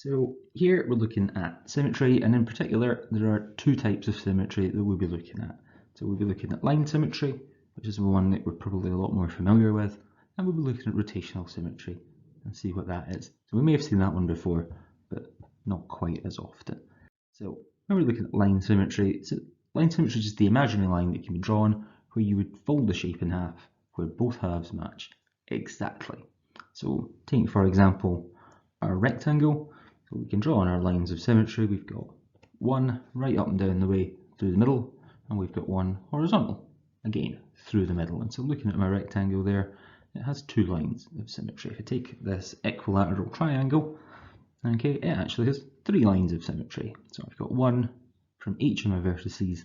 So here we're looking at symmetry, and in particular there are two types of symmetry that we'll be looking at. So we'll be looking at line symmetry, which is one that we're probably a lot more familiar with, and we'll be looking at rotational symmetry and see what that is. So we may have seen that one before, but not quite as often. So when we're looking at line symmetry, line symmetry is just the imaginary line that can be drawn where you would fold the shape in half, where both halves match exactly. So taking for example our rectangle, so we can draw on our lines of symmetry. We've got one right up and down the way through the middle, and we've got one horizontal, again, through the middle. And so looking at my rectangle there, it has two lines of symmetry. If I take this equilateral triangle, okay, it actually has three lines of symmetry. So I've got one from each of my vertices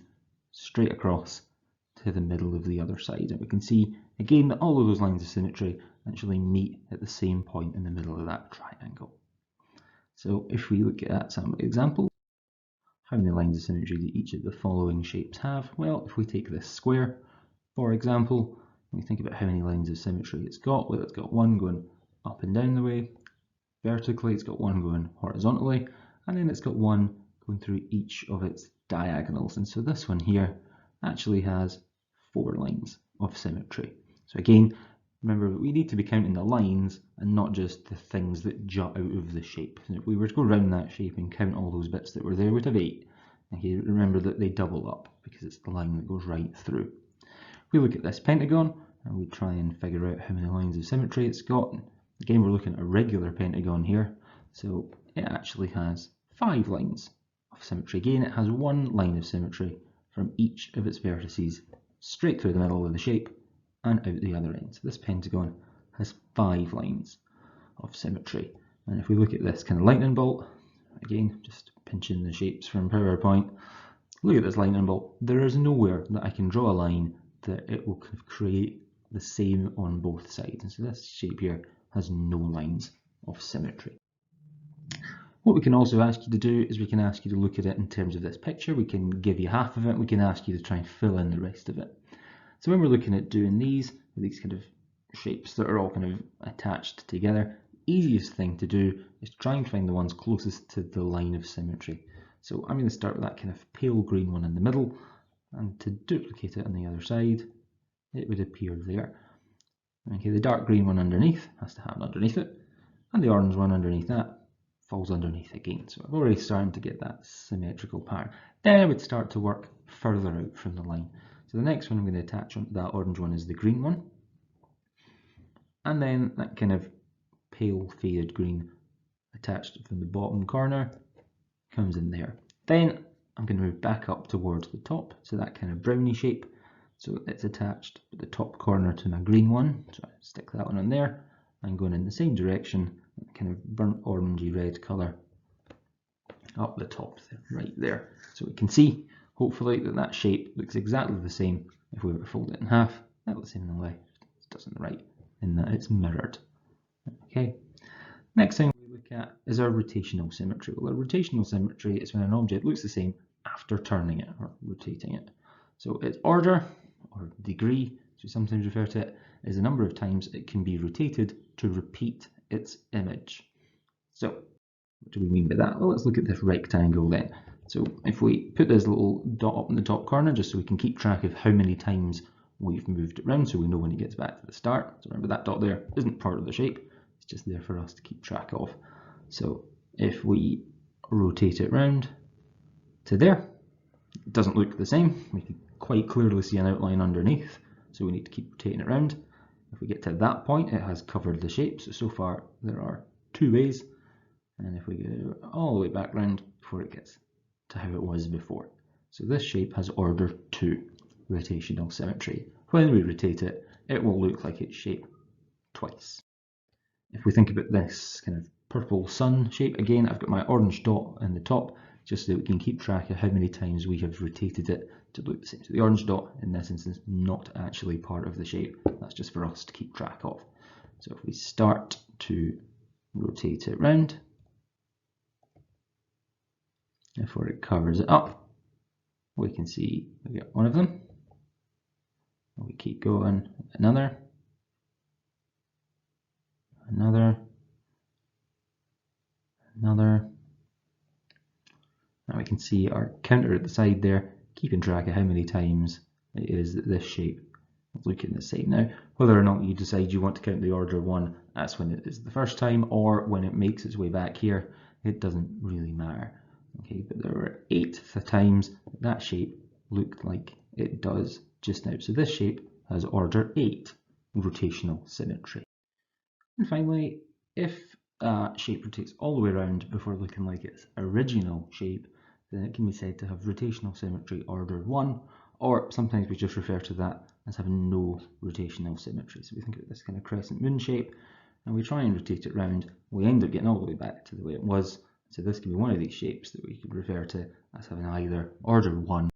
straight across to the middle of the other side. And we can see, again, that all of those lines of symmetry actually meet at the same point in the middle of that triangle. So if we look at some examples, how many lines of symmetry do each of the following shapes have? Well, if we take this square, for example, we think about how many lines of symmetry it's got. Well, it's got one going up and down the way, vertically, it's got one going horizontally, and then it's got one going through each of its diagonals. And so this one here actually has 4 lines of symmetry. So again, remember, we need to be counting the lines and not just the things that jut out of the shape. And if we were to go around that shape and count all those bits that were there, we'd have 8. Okay, remember that they double up because it's the line that goes right through. If we look at this pentagon and we try and figure out how many lines of symmetry it's got, again we're looking at a regular pentagon here, so it actually has 5 lines of symmetry. Again, it has one line of symmetry from each of its vertices straight through the middle of the shape and out the other end. So this pentagon has 5 lines of symmetry. And if we look at this kind of lightning bolt, again, just pinching the shapes from PowerPoint, look at this lightning bolt. There is nowhere that I can draw a line that it will kind of create the same on both sides. And so this shape here has no lines of symmetry. What we can also ask you to do is we can ask you to look at it in terms of this picture. We can give you half of it. We can ask you to try and fill in the rest of it. So when we're looking at doing these kind of shapes that are all kind of attached together, easiest thing to do is to try and find the ones closest to the line of symmetry. So I'm going to start with that kind of pale green one in the middle, and to duplicate it on the other side, it would appear there. Okay, the dark green one underneath has to happen underneath it, and the orange one underneath that falls underneath again. So I've already started to get that symmetrical pattern. Then I would start to work further out from the line. So the next one I'm going to attach onto that orange one is the green one. And then that kind of pale faded green attached from the bottom corner comes in there. Then I'm going to move back up towards the top, so that kind of browny shape. So it's attached at the top corner to my green one. So I stick that one on there. I'm going in the same direction, kind of burnt orangey red colour up the top there, right there. So we can see, hopefully, that shape looks exactly the same if we were to fold it in half. That looks in the left, it doesn't the right, in that it's mirrored. Okay. Next thing we look at is our rotational symmetry. Well, our rotational symmetry is when an object looks the same after turning it or rotating it. So its order, or degree, as we sometimes refer to it, is the number of times it can be rotated to repeat its image. So what do we mean by that? Well, let's look at this rectangle then. So if we put this little dot up in the top corner, just so we can keep track of how many times we've moved it around, so we know when it gets back to the start. So remember, that dot there isn't part of the shape, it's just there for us to keep track of. So if we rotate it round to there, it doesn't look the same. We can quite clearly see an outline underneath, so we need to keep rotating it around. If we get to that point, it has covered the shape. So far there are 2 ways, and if we go all the way back round before it gets to how it was before. So this shape has order 2, rotational symmetry. When we rotate it, it will look like its shape twice. If we think about this kind of purple sun shape, again, I've got my orange dot in the top, just so that we can keep track of how many times we have rotated it to look the same. So the orange dot, in this instance, not actually part of the shape. That's just for us to keep track of. So if we start to rotate it round, before it covers it up, we can see we get one of them. We keep going, another, another. Now we can see our counter at the side there, keeping track of how many times it is that this shape is looking the same. Now, whether or not you decide you want to count the order 1, that's when it is the first time, or when it makes its way back here, it doesn't really matter. Okay, but there were 8 times that shape looked like it does just now. So this shape has order 8 rotational symmetry. And finally, if a shape rotates all the way around before looking like its original shape, then it can be said to have rotational symmetry order 1, or sometimes we just refer to that as having no rotational symmetry. So we think of this kind of crescent moon shape, and we try and rotate it around, we end up getting all the way back to the way it was. So this can be one of these shapes that we could refer to as having either order 1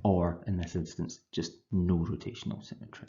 or, in this instance, just no rotational symmetry.